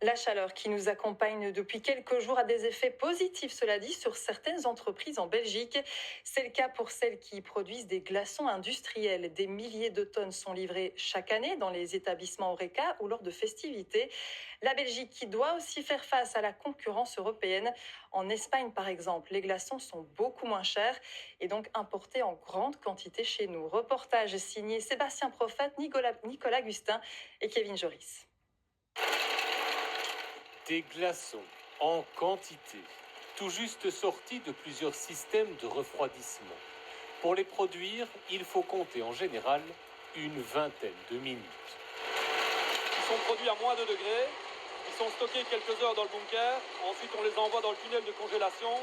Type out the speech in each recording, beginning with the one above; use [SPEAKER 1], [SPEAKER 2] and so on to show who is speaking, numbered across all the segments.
[SPEAKER 1] La chaleur qui nous accompagne depuis quelques jours a des effets positifs, cela dit, sur certaines entreprises en Belgique. C'est le cas pour celles qui produisent des glaçons industriels. Des milliers de tonnes sont livrées chaque année dans les établissements Horeca ou lors de festivités. La Belgique qui doit aussi faire face à la concurrence européenne. En Espagne, par exemple, les glaçons sont beaucoup moins chers et donc importés en grande quantité chez nous. Reportage signé Sébastien Prophète, Nicolas Gustin et Kevin Joris.
[SPEAKER 2] Des glaçons en quantité, tout juste sortis de plusieurs systèmes de refroidissement. Pour les produire, il faut compter en général une vingtaine de minutes.
[SPEAKER 3] Ils sont produits à moins de degrés, ils sont stockés quelques heures dans le bunker, ensuite on les envoie dans le tunnel de congélation,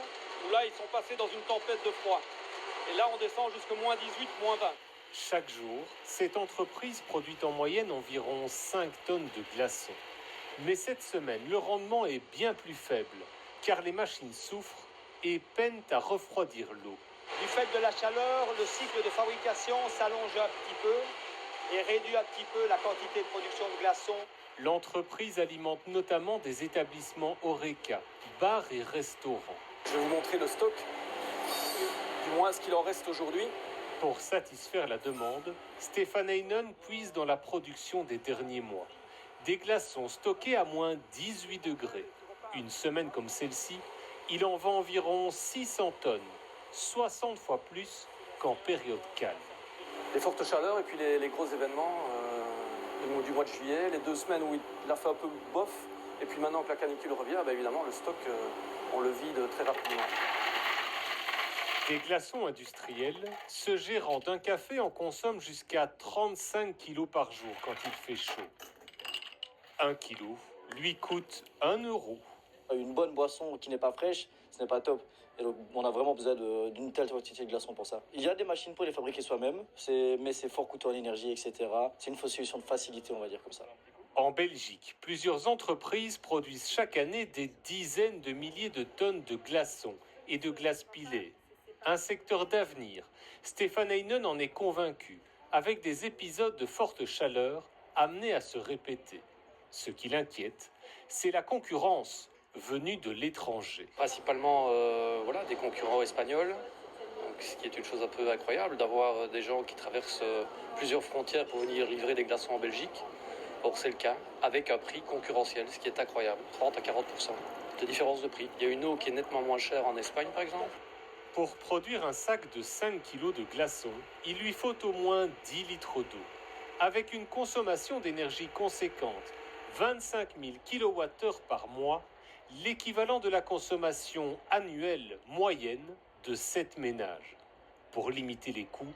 [SPEAKER 3] où là ils sont passés dans une tempête de froid. Et là on descend jusqu'à moins 18, moins 20.
[SPEAKER 2] Chaque jour, cette entreprise produit en moyenne environ 5 tonnes de glaçons. Mais cette semaine, le rendement est bien plus faible, car les machines souffrent et peinent à refroidir l'eau.
[SPEAKER 4] Du fait de la chaleur, le cycle de fabrication s'allonge un petit peu et réduit un petit peu la quantité de production de glaçons.
[SPEAKER 2] L'entreprise alimente notamment des établissements Horeca, bars et restaurants.
[SPEAKER 3] Je vais vous montrer le stock, du moins ce qu'il en reste aujourd'hui.
[SPEAKER 2] Pour satisfaire la demande, Stefan Heinen puise dans la production des derniers mois. Des glaçons stockés à moins 18 degrés. Une semaine comme celle-ci, il en vend environ 600 tonnes, 60 fois plus qu'en période calme.
[SPEAKER 3] Les fortes chaleurs et puis les gros événements du mois de juillet, les 2 semaines où il a fait un peu bof, et puis maintenant que la canicule revient, évidemment le stock, on le vide très rapidement.
[SPEAKER 2] Des glaçons industriels, ce gérant d'un café en consomme jusqu'à 35 kilos par jour quand il fait chaud. 1 kilo lui coûte 1 euro.
[SPEAKER 5] Une bonne boisson qui n'est pas fraîche, ce n'est pas top. Et donc, on a vraiment besoin d'une telle quantité de glaçons pour ça. Il y a des machines pour les fabriquer soi-même, mais c'est fort coûteux en énergie, etc. C'est une solution de facilité, on va dire comme ça.
[SPEAKER 2] En Belgique, plusieurs entreprises produisent chaque année des dizaines de milliers de tonnes de glaçons et de glace pilée. Un secteur d'avenir. Stefan Heinen en est convaincu, avec des épisodes de forte chaleur amenés à se répéter. Ce qui l'inquiète, c'est la concurrence venue de l'étranger.
[SPEAKER 3] Principalement des concurrents espagnols, donc, ce qui est une chose un peu incroyable d'avoir des gens qui traversent plusieurs frontières pour venir livrer des glaçons en Belgique. Or c'est le cas, avec un prix concurrentiel, ce qui est incroyable, 30 à 40% de différence de prix. Il y a une eau qui est nettement moins chère en Espagne par exemple.
[SPEAKER 2] Pour produire un sac de 5 kg de glaçons, il lui faut au moins 10 litres d'eau, avec une consommation d'énergie conséquente, 25 000 kWh par mois, l'équivalent de la consommation annuelle moyenne de 7 ménages. Pour limiter les coûts,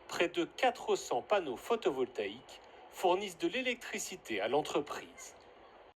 [SPEAKER 2] près de 400 panneaux photovoltaïques fournissent de l'électricité à l'entreprise.